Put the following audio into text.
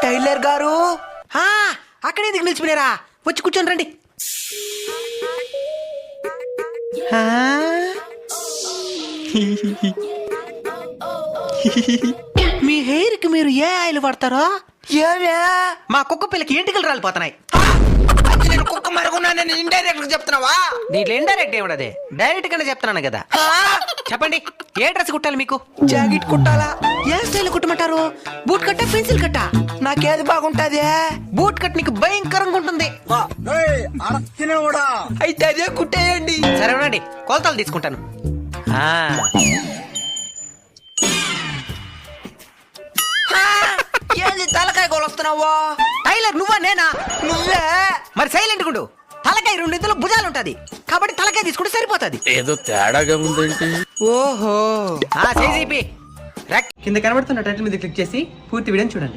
Tailor గారు అక్కడే ఎందుకు నిలిచిపోయారా? వచ్చి కూర్చొని రండి. మీ హెయిర్ కి మీరు ఏ ఆయిల్ వాడతారో? మా కుక్క పిల్లకి ఎంటికలు రాలిపోతున్నాయి. నేను కుక్క మరుగున్నానని ఇండైరెక్ట్ గా చెప్తున్నావా? దీంట్లో ఇండైరెక్ట్ ఏమిటది, డైరెక్ట్ గానే చెప్తున్నాను కదా. చెప్పండి, ఏ డ్రెస్ కుట్టాలి మీకు? జాకెట్ కుట్టాలా? ఏ స్టైల్ కుట్టమంటారు? బూట్ కట్టా, పెన్సిల్ కట్టా? నాకేది బాగుంటది? బూట్ కట్ నీకు భయంకరంగా ఉంటుంది. అయితే అదే కుట్టేయండి. సరే ఉండండి, కొలతలు తీసుకుంటాను. ఏంది తలకాయ కొలొస్తున్నావా? టైలర్ నువ్వా నేనా? నువ్వే. మరి సైలెంట్ గుండు. తలకాయ 2 ఇందులో భుజాలు ఉంటది కాబట్టి తలకాయ తీసుకుంటే సరిపోతుంది. ఏదో తేడాగా ఉందేంటి? ఓహో. కింద కనబడుతున్న టైటిల్ మీద క్లిక్ చేసి పూర్తి వీడియోని చూడండి.